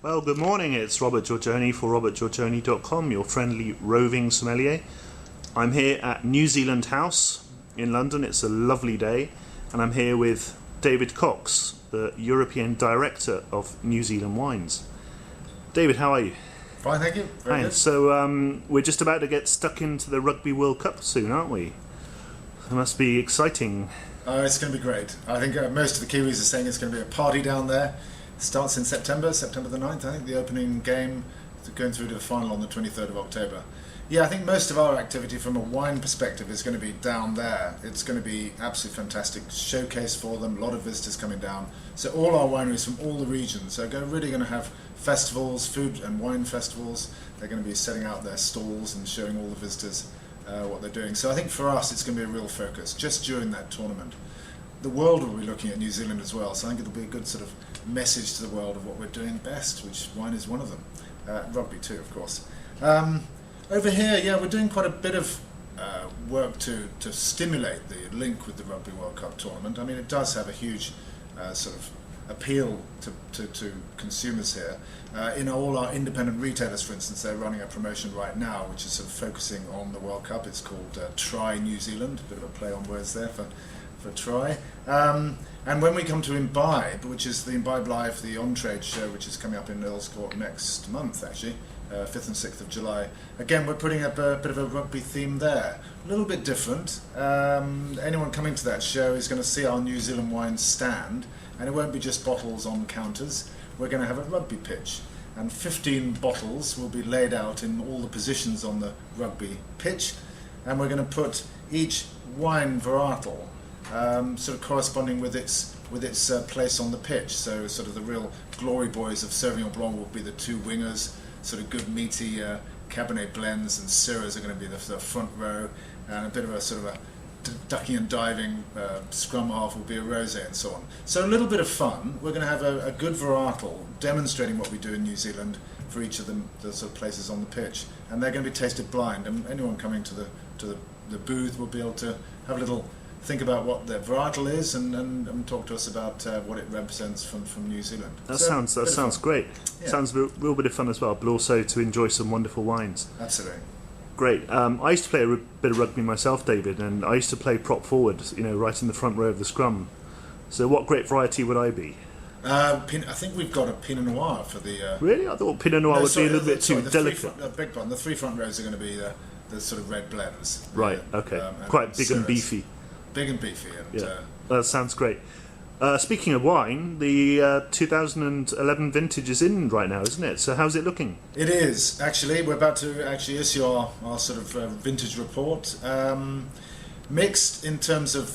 Well, good morning. It's Robert Giorgione for robertgiorgione.com, your friendly roving sommelier. I'm here at New Zealand House in London. It's a lovely day, and I'm here with David Cox, the European Director of New Zealand Wines. David, how are you? Fine, thank you. Very good. So we're just about to get stuck into the Rugby World Cup soon, aren't we? It must be exciting. It's going to be great. I think most of the Kiwis are saying it's going to be a party down there. It starts in September the 9th. I think the opening game is going through to the final on the 23rd of October. Yeah, I think most of our activity from a wine perspective is going to be down there. It's going to be absolutely fantastic showcase for them. A lot of visitors coming down. So all our wineries from all the regions are really going to have festivals, food and wine festivals. They're going to be setting out their stalls and showing all the visitors what they're doing. So I think for us it's going to be a real focus just during that tournament. The world will be looking at New Zealand as well, so I think it'll be a good sort of message to the world of what we're doing best, which wine is one of them. Rugby too, of course. Over here, yeah, we're doing quite a bit of work to stimulate the link with the Rugby World Cup tournament. I mean, it does have a huge sort of appeal to consumers here. In all our independent retailers, for instance, they're running a promotion right now which is sort of focusing on the World Cup. It's called Try New Zealand, a bit of a play on words there for try. And when we come to Imbibe, which is the Imbibe Live, the on-trade show, which is coming up in Earls Court next month actually, 5th and 6th of July, again we're putting up a bit of a rugby theme there. A little bit different. Anyone coming to that show is going to see our New Zealand wine stand, and it won't be just bottles on counters. We're going to have a rugby pitch, and 15 bottles will be laid out in all the positions on the rugby pitch, and we're going to put each wine varietal sort of corresponding with its place on the pitch. So sort of the real glory boys of Sauvignon Blanc will be the two wingers, sort of good meaty Cabernet blends, and Syrahs are going to be the front row, and a bit of a sort of a ducking and diving scrum half will be a rosé, and so on. So a little bit of fun. We're going to have a good varietal demonstrating what we do in New Zealand for each of the sort of places on the pitch, and they're going to be tasted blind, and anyone coming to the booth will be able to have a little think about what the varietal is and talk to us about what it represents from New Zealand. That sounds great. Yeah. Sounds a real bit of fun as well, but also to enjoy some wonderful wines. Absolutely. Great. I used to play a bit of rugby myself, David, and I used to play prop forward, right in the front row of the scrum. So what great variety would I be? I think we've got a Pinot Noir for the... Really? I thought Pinot Noir would be a little bit too delicate. The three front rows are going to be the sort of red blends. Right, okay. Quite big and beefy. Big and beefy. And, yeah, that sounds great. Speaking of wine, the 2011 vintage is in right now, isn't it? So how's it looking? It is, actually. We're about to actually issue our sort of vintage report. Mixed in terms of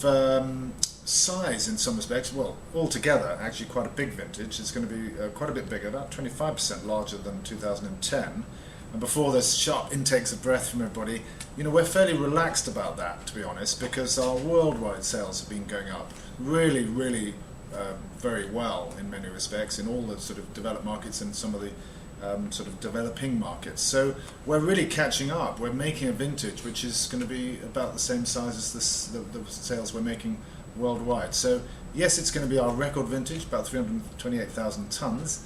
size in some respects. Well, altogether, actually quite a big vintage. It's going to be quite a bit bigger, about 25% larger than 2010. And before there's sharp intakes of breath from everybody, we're fairly relaxed about that, to be honest, because our worldwide sales have been going up really, really very well in many respects in all the sort of developed markets and some of the sort of developing markets. So we're really catching up. We're making a vintage which is going to be about the same size as the sales we're making worldwide. So yes, it's going to be our record vintage, about 328,000 tonnes,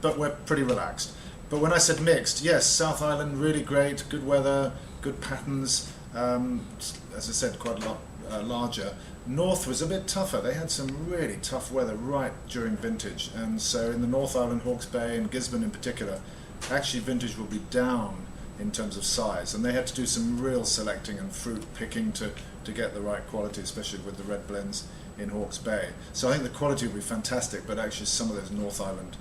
but we're pretty relaxed. But when I said mixed, yes, South Island really great, good weather, good patterns, as I said, quite a lot larger. North was a bit tougher. They had some really tough weather right during vintage, and so in the North Island, Hawke's Bay and Gisborne in particular, actually vintage will be down in terms of size, and they had to do some real selecting and fruit picking to get the right quality, especially with the red blends in Hawke's Bay. So I think the quality will be fantastic, but actually some of those North Island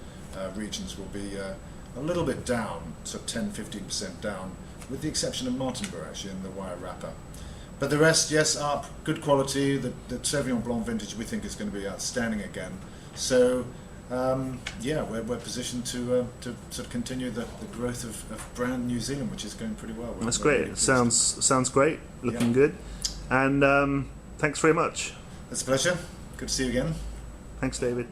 regions will be a little bit down, so 10-15% down, with the exception of Martinborough actually in the wire wrapper. But the rest, yes, up, good quality. The Sauvignon Blanc vintage we think is going to be outstanding again. So yeah, we're positioned to sort of continue the growth of brand New Zealand, which is going pretty well. That's great. Really sounds great. Looking good. And thanks very much. It's a pleasure. Good to see you again. Thanks, David.